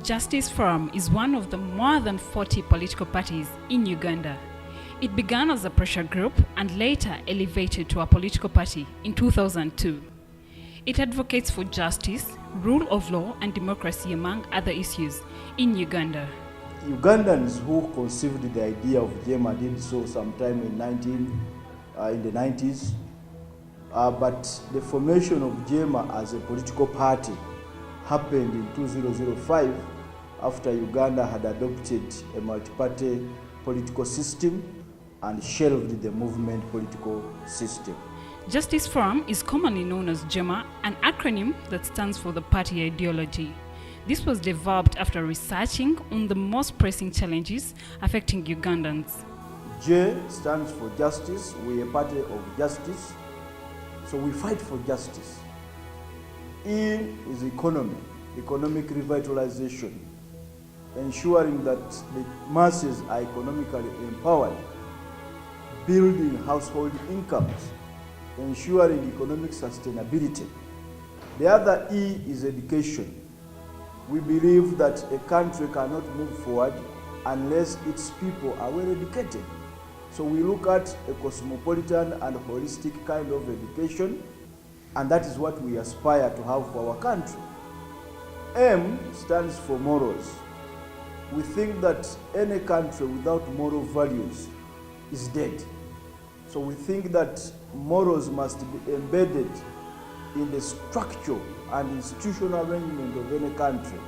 Justice Forum is one of the more than 40 political parties in Uganda. It began as a pressure group and later elevated to a political party in 2002. It advocates for justice, rule of law and democracy among other issues in Uganda. Ugandans who conceived the idea of Jeema did so sometime in the 90s, but the formation of Jeema as a political party happened in 2005 after Uganda had adopted a multi-party political system and shelved the movement political system. Justice Forum is commonly known as Jeema, an acronym that stands for the party ideology. This was developed after researching on the most pressing challenges affecting Ugandans. J stands for justice. We are a party of justice, so we fight for justice. E is economic revitalization, ensuring that the masses are economically empowered, building household incomes, ensuring economic sustainability. The other E is education. We believe that a country cannot move forward unless its people are well educated. So we look at a cosmopolitan and holistic kind of education, and that is what we aspire to have for our country. M stands for morals. We think that any country without moral values is dead. So we think that morals must be embedded in the structure and institutional arrangement of any country.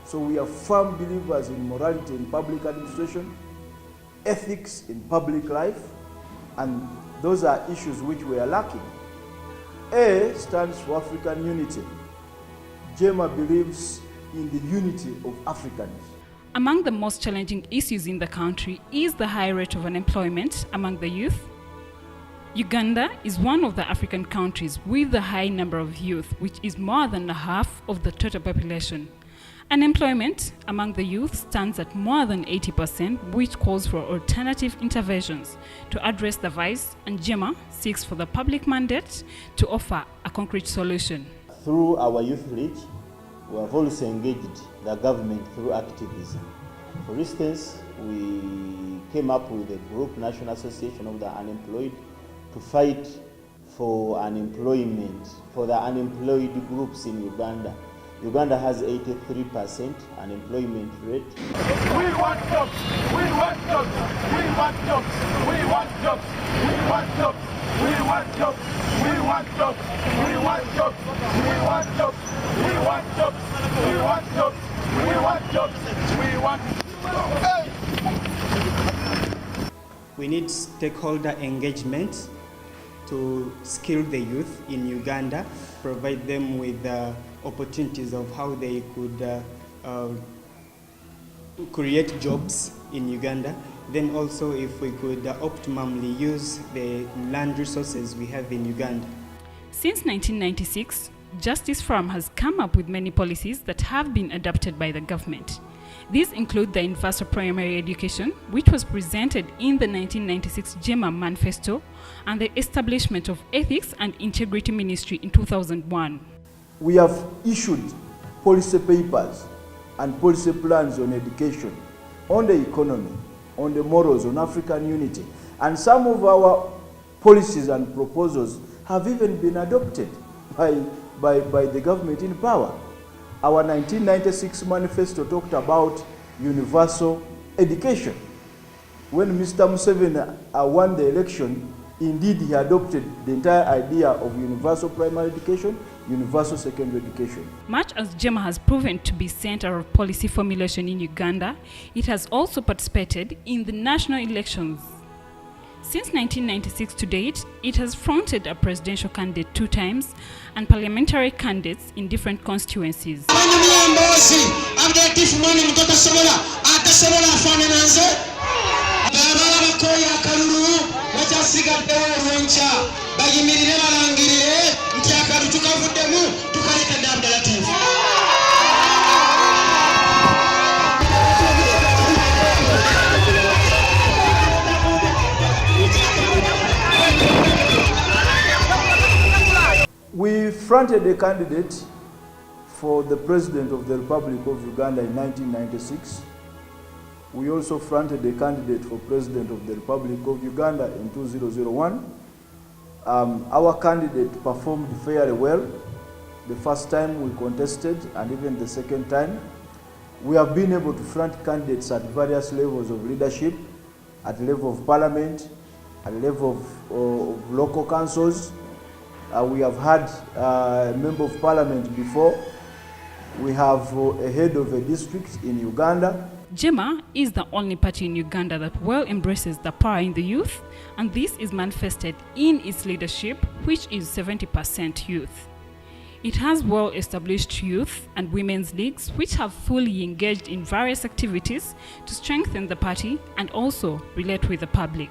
So we are firm believers in morality in public administration, ethics in public life, and those are issues which we are lacking. A stands for African unity. Jeema believes in the unity of Africans. Among the most challenging issues in the country is the high rate of unemployment among the youth. Uganda is one of the African countries with the high number of youth, which is more than half of the total population. Unemployment among the youth stands at more than 80%, which calls for alternative interventions to address the vice, and Jeema seeks for the public mandate to offer a concrete solution. Through our youth reach, we have also engaged the government through activism. For instance, we came up with a group, National Association of the Unemployed, to fight for unemployment, for the unemployed groups in Uganda. Uganda has 83% unemployment rate. We want jobs! We want jobs! We want jobs! We want jobs! We want jobs! We want jobs! We want jobs! We want jobs! We want jobs! We want jobs! We want jobs! We want jobs! We want We need stakeholder engagement to skill the youth in Uganda, provide them with opportunities of how they could create jobs in Uganda. Then also if we could optimally use the land resources we have in Uganda. Since 1996, Justice Forum has come up with many policies that have been adopted by the government. These include the universal primary education, which was presented in the 1996 Jeema Manifesto, and the establishment of Ethics and Integrity Ministry in 2001. We have issued policy papers and policy plans on education, on the economy, on the morals, on African unity. And some of our policies and proposals have even been adopted by the government in power. Our 1996 manifesto talked about universal education. When Mr. Museveni won the election, indeed he adopted the entire idea of universal primary education, universal secondary education. Much as Jeema has proven to be center of policy formulation in Uganda, it has also participated in the national elections. Since 1996 to date, it has fronted a presidential candidate 2 times and parliamentary candidates in different constituencies. We fronted a candidate for the President of the Republic of Uganda in 1996. We also fronted a candidate for President of the Republic of Uganda in 2001. Our candidate performed fairly well the first time we contested and even the second time. We have been able to front candidates at various levels of leadership, at the level of parliament, at the level of local councils. We have had a member of parliament before. We have a head of a district in Uganda. Jeema is the only party in Uganda that well embraces the power in the youth, and this is manifested in its leadership, which is 70% youth. It has well-established youth and women's leagues which have fully engaged in various activities to strengthen the party and also relate with the public.